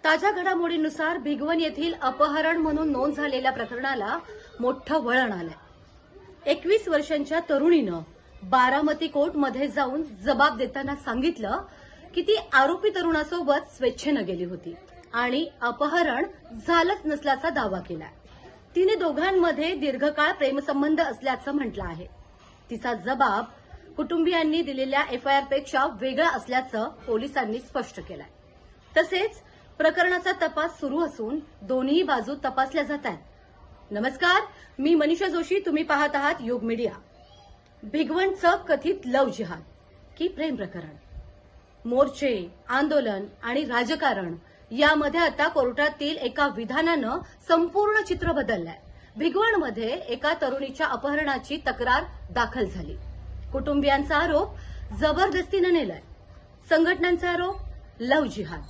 ताज्या घडामोडींनुसार भिगवण येथील अपहरण म्हणून नोंद झालेल्या प्रकरणाला मोठं वळण आलंय। 21 वर्षांच्या तरुणीनं बारामती कोर्टमध्ये जाऊन जबाब देताना सांगितलं की ती आरोपी तरुणासोबत स्वेच्छेनं गेली होती आणि अपहरण झालंच नसल्याचा दावा केलाय। तिने दोघांमध्ये दीर्घकाळ प्रेमसंबंध असल्याचं म्हटलं आहे। तिचा जबाब कुटुंबियांनी दिलेल्या एफआयआर पेक्षा वेगळा असल्याचं पोलिसांनी स्पष्ट केलंय। तसेच प्रकरणाचा तपास सुरू असून दोन्ही बाजू तपासल्या जात आहेत। नमस्कार, मी मनीषा जोशी, तुम्ही पाहत आहात युग मीडिया। भिगवणचं कथित लव्ह जिहाद की प्रेम प्रकरण, मोर्चे, आंदोलन आणि राजकारण यामध्ये आता कोर्टातील एका विधानानं संपूर्ण चित्र बदललंय। भिगवणमध्ये एका तरुणीच्या अपहरणाची तक्रार दाखल झाली। कुटुंबियांचा आरोप जबरदस्तीनं नेलाय, संघटनांचा आरोप लव्ह जिहाद,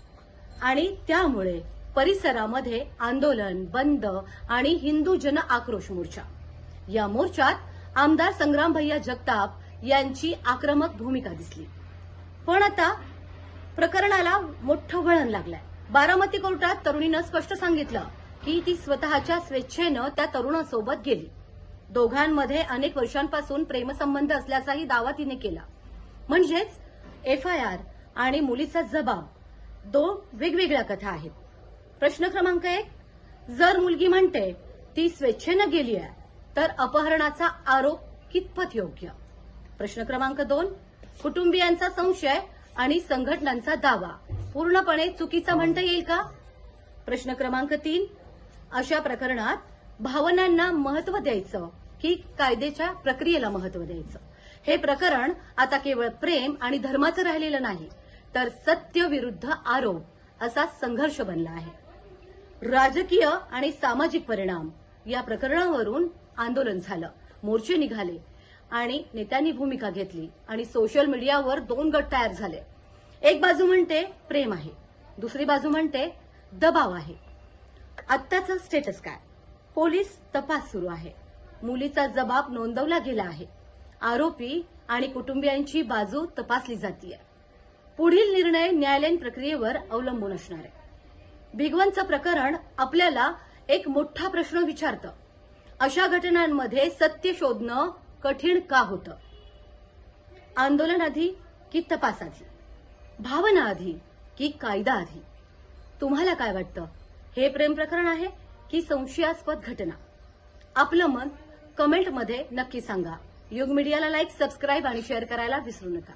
आणि त्यामुळे परिसरामध्ये आंदोलन, बंद आणि हिंदू जन आक्रोश मोर्चा। या मोर्चात आमदार संग्राम भैया जगताप यांची आक्रमक भूमिका दिसली। पण आता प्रकरणाला मोठं वळण लागलंय। बारामती कोर्टात तरुणीनं स्पष्ट सांगितलं की ती स्वतःच्या स्वेच्छेनं त्या तरुणासोबत गेली। दोघांमध्ये अनेक वर्षांपासून प्रेमसंबंध असल्याचाही दावा तिने केला। म्हणजेच एफआयआर आणि मुलीचा जबाब दोन वेगवेगळ्या कथा आहेत। प्रश्न क्रमांक 1, जर मुलगी म्हणते ती स्वेच्छेनं गेली आहे तर अपहरणाचा आरोप कितपत योग्य? प्रश्न क्रमांक 2, कुटुंबियांचा संशय आणि संघटनांचा दावा पूर्णपणे चुकीचा म्हणता येईल का? प्रश्न क्रमांक 3, अशा प्रकरणात भावनांना महत्त्व द्यायचं की कायद्याच्या प्रक्रियेला महत्त्व द्यायचं? हे प्रकरण आता केवळ प्रेम आणि धर्माचं राहिलेलं नाही, तर सत्य विरुद्ध आरोप असा संघर्ष बनला आहे। राजकीय आणि सामाजिक परिणाम या प्रकरणावरून आंदोलन झालं, मोर्चे निघाले आणि नेत्यांनी भूमिका घेतली आणि सोशल मीडियावर दोन गट तयार झाले। एक बाजू म्हणते प्रेम आहे, दुसरी बाजू म्हणते दबाव आहे। आत्ताचं स्टेटस काय? पोलीस तपास सुरू आहे, मुलीचा जबाब नोंदवला गेला आहे, आरोपी आणि कुटुंबियांची बाजू तपासली जातीये। पुढील निर्णय न्यायालयीन प्रक्रियेवर अवलंबून असणार आहे। भिगवणचं प्रकरण आपल्याला एक मोठा प्रश्न विचारतं, अशा घटनांमध्ये सत्य शोधणं कठीण का होतं? आंदोलन आधी की तपास आधी? भावना आधी की कायदा आधी? तुम्हाला काय वाटतं? हे प्रेम प्रकरण आहे की संशयास्पद घटना? आपलं मत कमेंटमध्ये नक्की सांगा। युग मीडियाला लाईक, सबस्क्राईब आणि शेअर करायला विसरू नका।